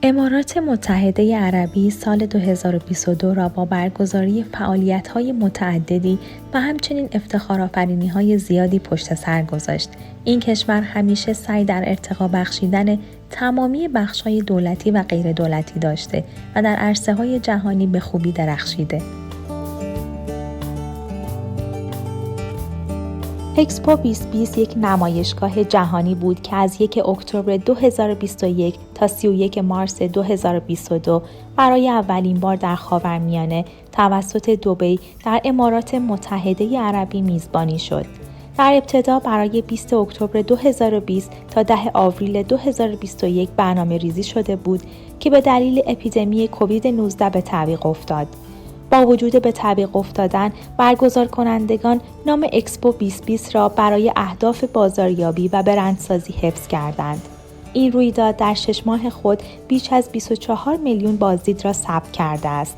امارات متحده عربی سال 2022 را با برگزاری فعالیت‌های متعددی و همچنین افتخارآفرینی‌های زیادی پشت سر گذاشت. این کشور همیشه سعی در ارتقا بخشیدن تمامی بخش‌های دولتی و غیر دولتی داشته و در عرصه‌های جهانی به خوبی درخشیده. اکسپو 2020 یک نمایشگاه جهانی بود که از 1 اکتبر 2021 تا 31 مارس 2022 برای اولین بار در خاورمیانه توسط دبی در امارات متحده عربی میزبانی شد. در ابتدا برای 20 اکتبر 2020 تا 10 آوریل 2021 برنامه ریزی شده بود که به دلیل اپیدمی کووید 19 به تعویق افتاد. با وجود به تعویق افتادن، برگزار کنندگان نام اکسپو 2020 را برای اهداف بازاریابی و برندسازی حفظ کردند. این رویداد در 6 ماه خود بیش از 24 میلیون بازدید را ثبت کرده است.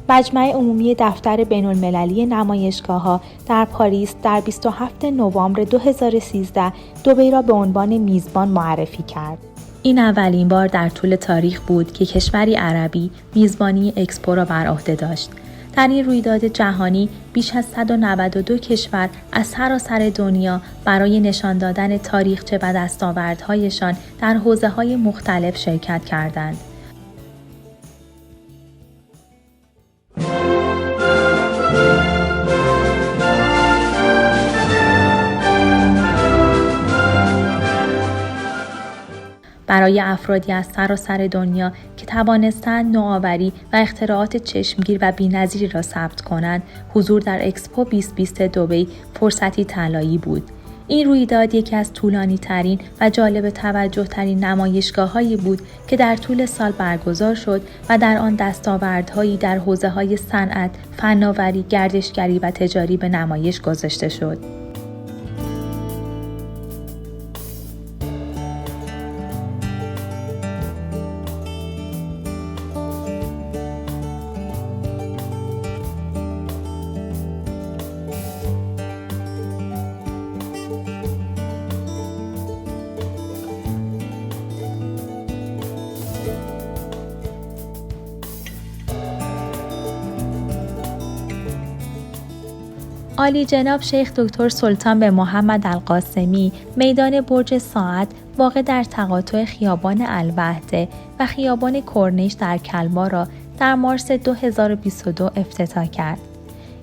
مجمع عمومی دفتر بین‌المللی نمایشگاه‌ها در پاریس در 27 نوامبر 2013 دبی را به عنوان میزبان معرفی کرد. این اولین بار در طول تاریخ بود که کشوری عربی میزبانی اکسپو را بر عهده داشت. در این رویداد جهانی بیش از 192 کشور از سراسر دنیا برای نشان دادن تاریخچه و دستاوردهایشان در حوزه‌های مختلف شرکت کردند. برای افرادی از سراسر دنیا که توانستند نوآوری و اختراعات چشمگیر و بی‌نظیری را ثبت کنند، حضور در اکسپو 2020 دبی فرصتی طلایی بود. این رویداد یکی از طولانی‌ترین و جالب توجه ترین نمایشگاه‌هایی بود که در طول سال برگزار شد و در آن دستاوردهایی در حوزه‌های صنعت، فناوری، گردشگری و تجاری به نمایش گذاشته شد. عالی جناب شیخ دکتر سلطان به محمد القاسمی میدان برج ساعت واقع در تقاطع خیابان الوحده و خیابان کرنیش در کلبا را در مارس 2022 افتتاح کرد.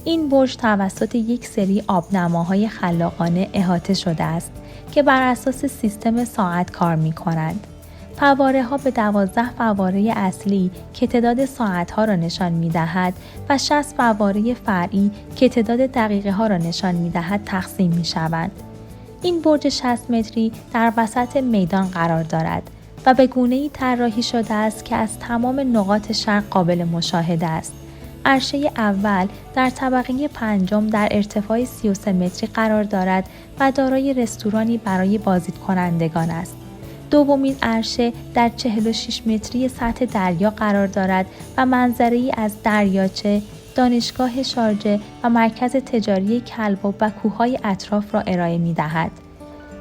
این برج توسط یک سری آبنماهای خلاقانه احاطه شده است که بر اساس سیستم ساعت کار می کنند. فواره ها به 12 فواره اصلی که تعداد ساعت ها را نشان می دهد و 60 فواره فرعی که تعداد دقیقه ها را نشان می دهد تقسیم می شوند. این برج 60 متری در وسط میدان قرار دارد و به گونه‌ای طراحی شده است که از تمام نقاط شهر قابل مشاهده است. عرشه اول در طبقه پنجم در ارتفاع 33 متری قرار دارد و دارای رستورانی برای بازدید کنندگان است. دومین عرشه در 46 متری سطح دریا قرار دارد و منظره‌ای از دریاچه، دانشگاه شارجه و مرکز تجاری کلبا و کوههای اطراف را ارائه می‌دهد.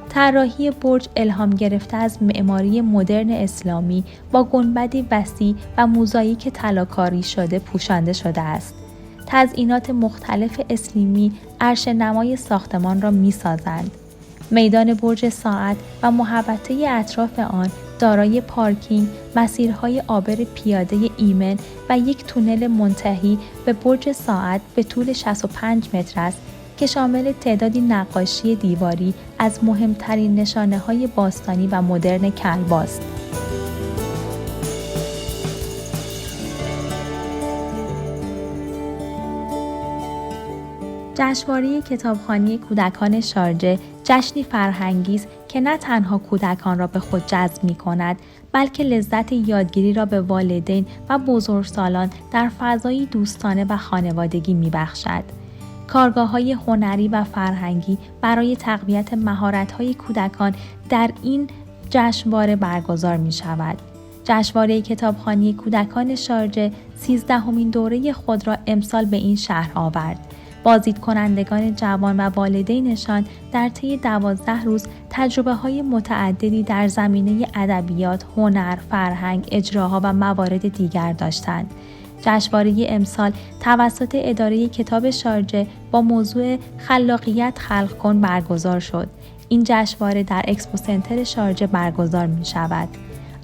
طراحی برج الهام گرفته از معماری مدرن اسلامی با گنبدی وسیع و موزاییک طلاکاری شده پوشانده شده است. تزئینات مختلف اسلیمی عرش‌نمای ساختمان را می‌سازند. میدان برج ساعت و محوطه اطراف آن دارای پارکینگ، مسیرهای عابر پیاده ایمن و یک تونل منتهی به برج ساعت به طول 65 متر است که شامل تعدادی نقاشی دیواری از مهمترین نشانه‌های باستانی و مدرن کلبا است. جشنواره کتابخوانی کودکان شارجه جشنی فرهنگی است که نه تنها کودکان را به خود جذب می‌کند، بلکه لذت یادگیری را به والدین و بزرگسالان در فضایی دوستانه و خانوادگی می‌بخشد. کارگاه‌های هنری و فرهنگی برای تقویت مهارت‌های کودکان در این جشنواره برگزار می‌شود. جشنواره کتابخوانی کودکان شارجه 13مین دوره خود را امسال به این شهر آورد. بازدید کنندگان جوان و والدینشان در طی 12 روز تجربه‌های متعددی در زمینه ادبیات، هنر، فرهنگ، اجراها و موارد دیگر داشتند. جشنواره امسال توسط اداره کتاب شارجه با موضوع خلاقیت خلق کن برگزار شد. این جشنواره در اکسپو سنتر شارجه برگزار می شود.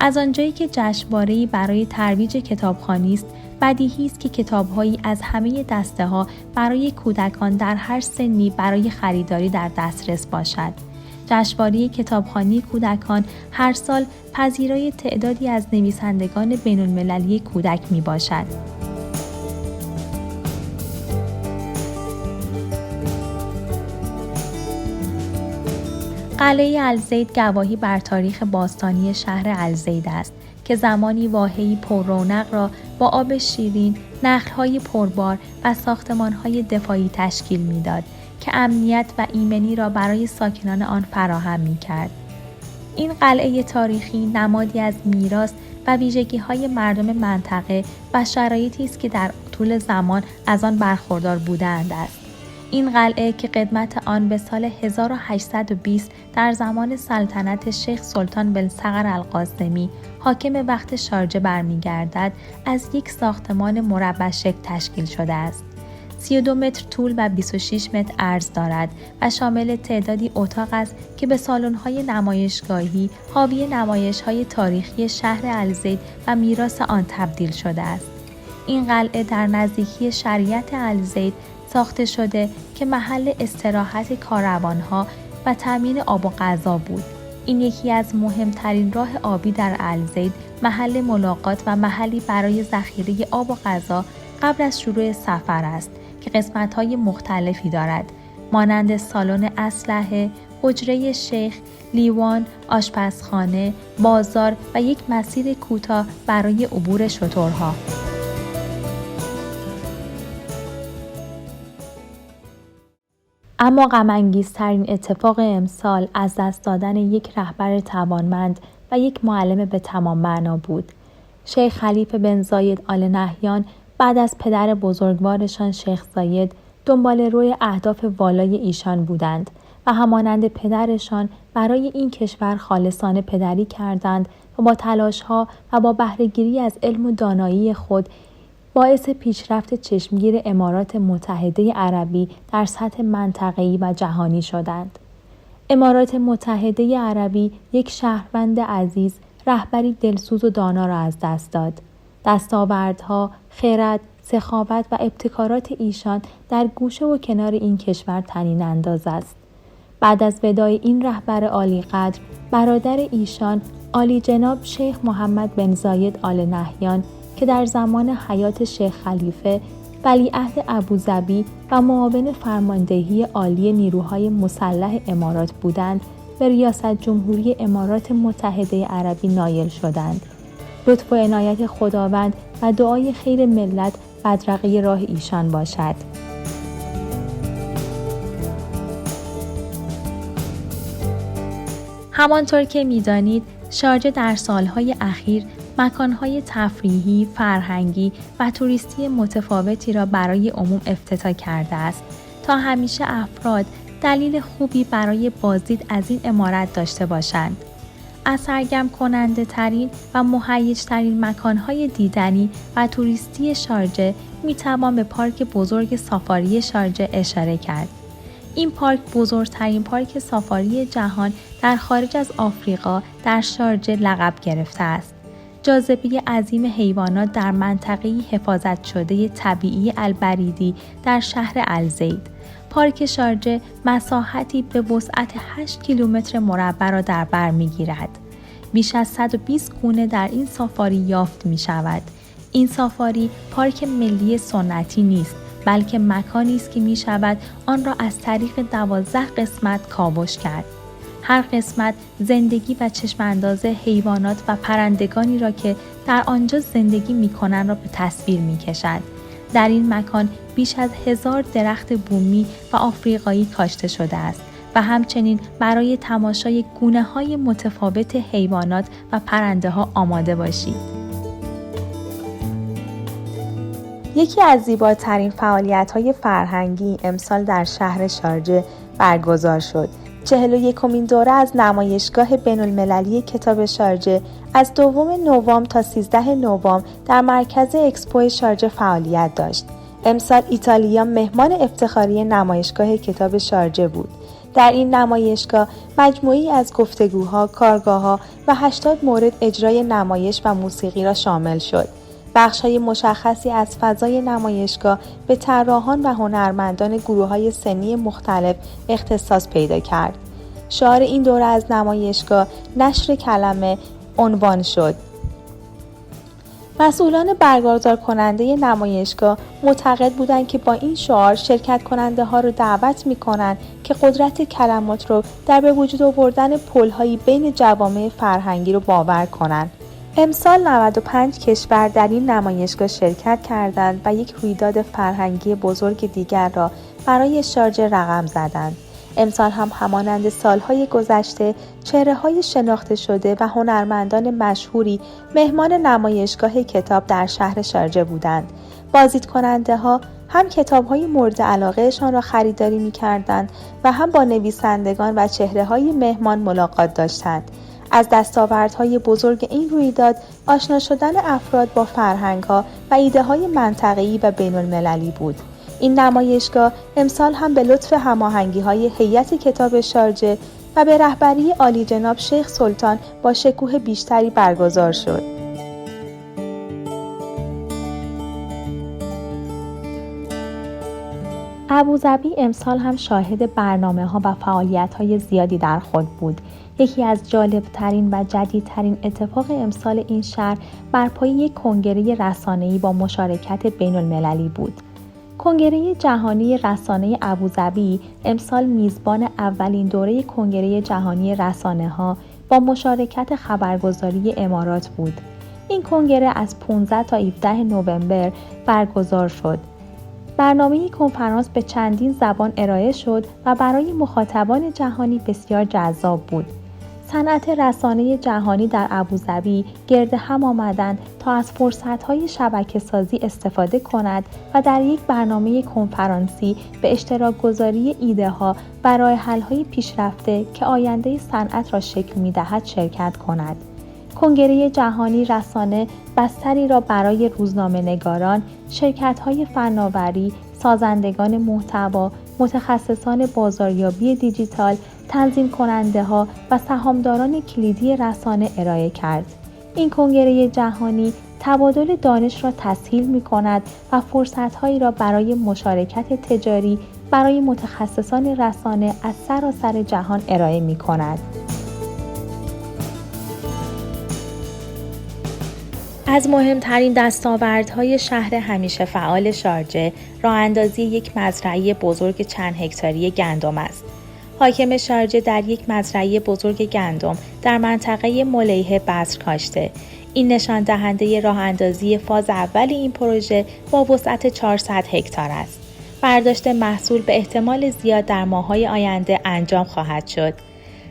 از آنجایی که جشنواره‌ای برای ترویج کتابخوانی است، بدیهی است که کتاب‌هایی از همه دسته‌ها برای کودکان در هر سنی برای خریداری در دسترس باشد. جشنواره کتابخوانی کودکان هر سال پذیرای تعدادی از نویسندگان بین‌المللی کودک میباشد. قلعه الزید گواهی بر تاریخ باستانی شهر الزید است که زمانی واحه‌ای پررونق را با آب شیرین، نخل‌های پربار و ساختمان‌های دفاعی تشکیل می‌داد که امنیت و ایمنی را برای ساکنان آن فراهم می‌کرد. این قلعه تاریخی نمادی از میراث و ویژگی‌های مردم منطقه و شرایطی است که در طول زمان از آن برخوردار بودند است. این قلعه که قدمت آن به سال 1820 در زمان سلطنت شیخ سلطان بلثغر القاسمی حاکم وقت شارجه برمیگردد، از یک ساختمان مربع شکل تشکیل شده است. 32 متر طول و 26 متر عرض دارد و شامل تعدادی اتاق است که به سالن‌های نمایشگاهی حاوی نمایش‌های تاریخی شهر الزید و میراث آن تبدیل شده است. این قلعه در نزدیکی شریعت الزید ساخته شده که محل استراحت کاروانها و تامین آب و غذا بود. این یکی از مهمترین راه آبی در الزید، محل ملاقات و محلی برای ذخیره آب و غذا قبل از شروع سفر است که قسمت‌های مختلفی دارد، مانند سالن اسلحه، حجره شیخ، لیوان، آشپزخانه، بازار و یک مسیر کوتاه برای عبور شترها. اما غم‌انگیزترین اتفاق امسال از دست دادن یک رهبر توانمند و یک معلم به تمام معنا بود. شیخ خلیفه بن زاید آل نهیان بعد از پدر بزرگوارشان شیخ زاید دنبال روی اهداف والای ایشان بودند و همانند پدرشان برای این کشور خالصانه پدری کردند و با تلاش‌ها و با بهره‌گیری از علم و دانایی خود باعث پیشرفت چشمگیر امارات متحده عربی در سطح منطقه‌ای و جهانی شدند. امارات متحده عربی یک شهروند عزیز، رهبری دلسوز و دانا را از دست داد. دستاوردها، خرد، سخاوت و ابتکارات ایشان در گوشه و کنار این کشور طنین انداز است. بعد از وداع این رهبر عالی قدر، برادر ایشان عالی جناب شیخ محمد بن زاید آل نهیان که در زمان حیات شیخ خلیفه ولیعهد ابوظبی و معاون فرماندهی عالی نیروهای مسلح امارات بودند، به ریاست جمهوری امارات متحده عربی نایل شدند. لطف و عنایت خداوند و دعای خیر ملت بدرقه راه ایشان باشد. همانطور که می‌دانید، شارجه در سالهای اخیر مکانهای تفریحی، فرهنگی و توریستی متفاوتی را برای عموم افتتاح کرده است تا همیشه افراد دلیل خوبی برای بازدید از این عمارت داشته باشند. از سرگرم کننده ترین و مهیج ترین مکانهای دیدنی و توریستی شارجه می توان به پارک بزرگ سافاری شارجه اشاره کرد. این پارک بزرگترین پارک سافاری جهان در خارج از آفریقا در شارجه لقب گرفته است. جاذبه عظیم حیوانات در منطقه‌ای حفاظت شده طبیعی البریدی در شهر الزید. پارک شارجه مساحتی به وسعت 8 کیلومتر مربع را در بر می‌گیرد. بیش از 120 گونه در این سافاری یافت می‌شود. این سافاری پارک ملی سنتی نیست، بلکه مکانی است که می‌شود آن را از طریق 12 قسمت کاوش کرد. هر قسمت زندگی و چشمانداز حیوانات و پرندگانی را که در آنجا زندگی می‌کنند را به تصویر می‌کشد. در این مکان بیش از 1000 درخت بومی و آفریقایی کاشته شده است و همچنین برای تماشای گونه‌های متفاوت حیوانات و پرنده‌ها آماده باشید. یکی از زیباترین فعالیت‌های فرهنگی امسال در شهر شارجه برگزار شد. 41مین دوره از نمایشگاه بین‌المللی کتاب شارجه از 2 نوامبر تا 13 نوامبر در مرکز اکسپو شارجه فعالیت داشت. امسال ایتالیا مهمان افتخاری نمایشگاه کتاب شارجه بود. در این نمایشگاه مجموعی از گفتگوها، کارگاه‌ها و 80 مورد اجرای نمایش و موسیقی را شامل شد. بخش‌های مشخصی از فضای نمایشگاه به طراحان و هنرمندان گروه‌های سنی مختلف اختصاص پیدا کرد. شعار این دوره از نمایشگاه نشر کلمه عنوان شد. مسئولان برگزار کننده نمایشگاه معتقد بودند که با این شعار شرکت کننده ها را دعوت می کنند که قدرت کلمات رو در به وجود آوردن پل‌هایی بین جوامع فرهنگی رو باور کنند. امسال 95 کشور در این نمایشگاه شرکت کردند و یک رویداد فرهنگی بزرگ دیگر را برای شارجه رقم زدند. امسال هم همانند سالهای گذشته چهره‌های شناخته شده و هنرمندان مشهوری مهمان نمایشگاه کتاب در شهر شارجه بودند. بازدید کننده ها هم کتاب‌های مورد علاقهشان را خریداری می‌کردند و هم با نویسندگان و چهره‌های مهمان ملاقات داشتند. از دستاوردهای بزرگ این رویداد آشنا شدن افراد با فرهنگ‌ها و ایده‌های منطقه‌ای و بین‌المللی بود. این نمایشگاه امسال هم به لطف هماهنگی‌های هیئت کتاب شارجه و به رهبری عالی جناب شیخ سلطان با شکوه بیشتری برگزار شد. ابوظبی امسال هم شاهد برنامه‌ها و فعالیت‌های زیادی در خود بود. یکی از جالب‌ترین و جدیدترین اتفاق امسال این شهر برپای یک کنگره رسانه‌ای با مشارکت بین‌المللی بود. کنگره جهانی رسانه ابوظبی امسال میزبان اولین دوره کنگره جهانی رسانه‌ها با مشارکت خبرگزاری امارات بود. این کنگره از 15 تا 17 نوامبر برگزار شد. برنامه کنفرانس به چندین زبان ارائه شد و برای مخاطبان جهانی بسیار جذاب بود. صنعت رسانه جهانی در ابوظبی گرد هم آمدند تا از فرصت‌های شبکه‌سازی استفاده کند و در یک برنامه کنفرانسی به اشتراک گذاری ایده‌ها و راه‌حل‌های پیشرفته که آینده صنعت را شکل می‌دهد شرکت کند. کنگره جهانی رسانه بستری را برای روزنامه‌نگاران، شرکت‌های فناوری، سازندگان محتوا، متخصصان بازاریابی دیجیتال، تنظیم کننده ها و سهامداران کلیدی رسانه ارائه کرد. این کنگره جهانی تبادل دانش را تسهیل می کند و فرصت‌هایی را برای مشارکت تجاری برای متخصصان رسانه از سراسر جهان ارائه می کند. از مهمترین دستاوردهای شهر همیشه فعال شارجه راه‌اندازی یک مزرعه بزرگ چند هکتاری گندم است. حاکم شارجه در یک مزرعه بزرگ گندم در منطقه ملیحه بذر کاشته. این نشان دهنده راه اندازی فاز اول این پروژه با وسعت 400 هکتار است. برداشت محصول به احتمال زیاد در ماه‌های آینده انجام خواهد شد.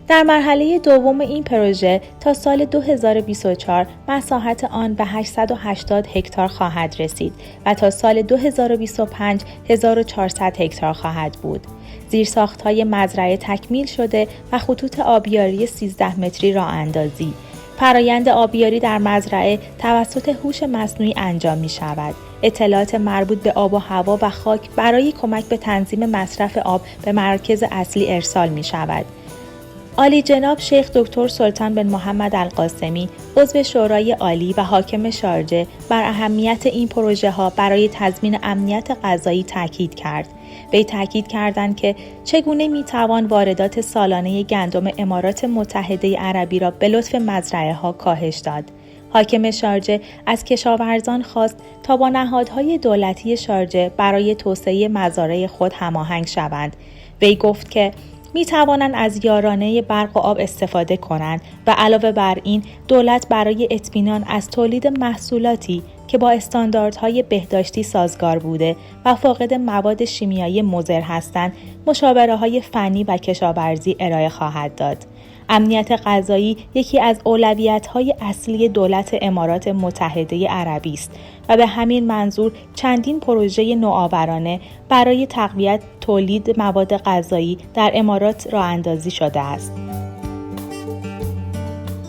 در مرحله دوم این پروژه تا سال 2024 مساحت آن به 880 هکتار خواهد رسید و تا سال 2025 1400 هکتار خواهد بود. زیرساخت‌های مزرعه تکمیل شده و خطوط آبیاری 13 متری راه اندازی. فرایند آبیاری در مزرعه توسط هوش مصنوعی انجام می شود. اطلاعات مربوط به آب و هوا و خاک برای کمک به تنظیم مصرف آب به مراکز اصلی ارسال می شود. عالی جناب شیخ دکتر سلطان بن محمد القاسمی، عضو شورای عالی و حاکم شارجه، بر اهمیت این پروژه ها برای تضمین امنیت غذایی تاکید کرد. وی تاکید کردند که چگونه میتوان واردات سالانه گندم امارات متحده عربی را به لطف مزرعه ها کاهش داد. حاکم شارجه از کشاورزان خواست تا با نهادهای دولتی شارجه برای توسعه مزارع خود هماهنگ شوند. وی گفت که می توانند از یارانه برق و آب استفاده کنند و علاوه بر این دولت برای اطمینان از تولید محصولاتی که با استانداردهای بهداشتی سازگار بوده و فاقد مواد شیمیایی مضر هستند، مشاوره‌های فنی و کشاورزی ارائه خواهد داد. امنیت غذایی یکی از اولویت‌های اصلی دولت امارات متحده عربی است و به همین منظور چندین پروژه نوآورانه برای تقویت تولید مواد غذایی در امارات راه اندازی شده است.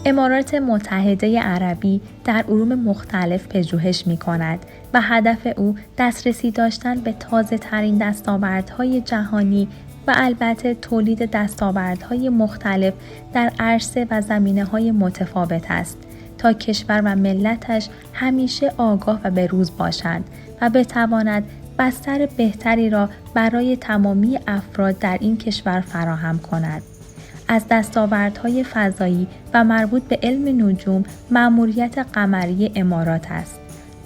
امارات متحده عربی در علوم مختلف پژوهش می‌کند و هدف او دسترسی داشتن به تازه‌ترین دستاوردهای جهانی و البته تولید دستاوردهای مختلف در عرصه و زمینه‌های متفاوت است تا کشور و ملتش همیشه آگاه و بروز باشند و بتواند بستر بهتری را برای تمامی افراد در این کشور فراهم کند. از دستاوردهای فضایی و مربوط به علم نجوم مأموریت قمری امارات است.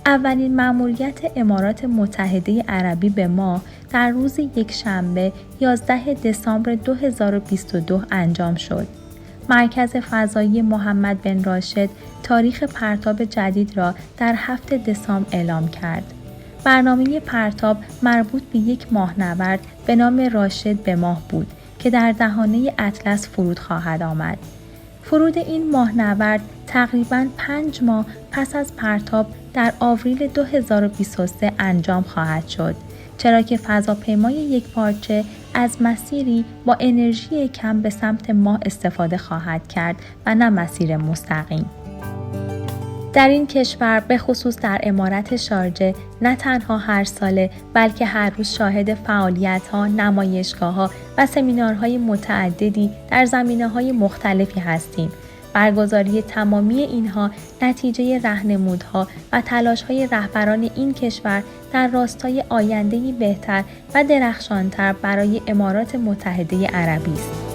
اولین مأموریت امارات متحده عربی به ماه در روز یکشنبه 11 دسامبر 2022 انجام شد. مرکز فضایی محمد بن راشد تاریخ پرتاب جدید را در 7 دسامبر اعلام کرد. برنامه پرتاب مربوط به یک ماهنورد به نام راشد به ماه بود که در دهانه اطلس فرود خواهد آمد. فرود این ماهنورد تقریباً 5 ماه پس از پرتاب در آوریل 2023 انجام خواهد شد، چرا که فضاپیمای یکپارچه از مسیری با انرژی کم به سمت ماه استفاده خواهد کرد و نه مسیر مستقیم. در این کشور به خصوص در امارت شارجه نه تنها هر ساله بلکه هر روز شاهد فعالیت‌ها، نمایشگاه‌ها و سمینارهای متعددی در زمینه‌های مختلفی هستیم. برگزاری تمامی اینها نتیجه راهنمودها و تلاش‌های رهبران این کشور در راستای آینده‌ای بهتر و درخشان‌تر برای امارات متحده عربی است.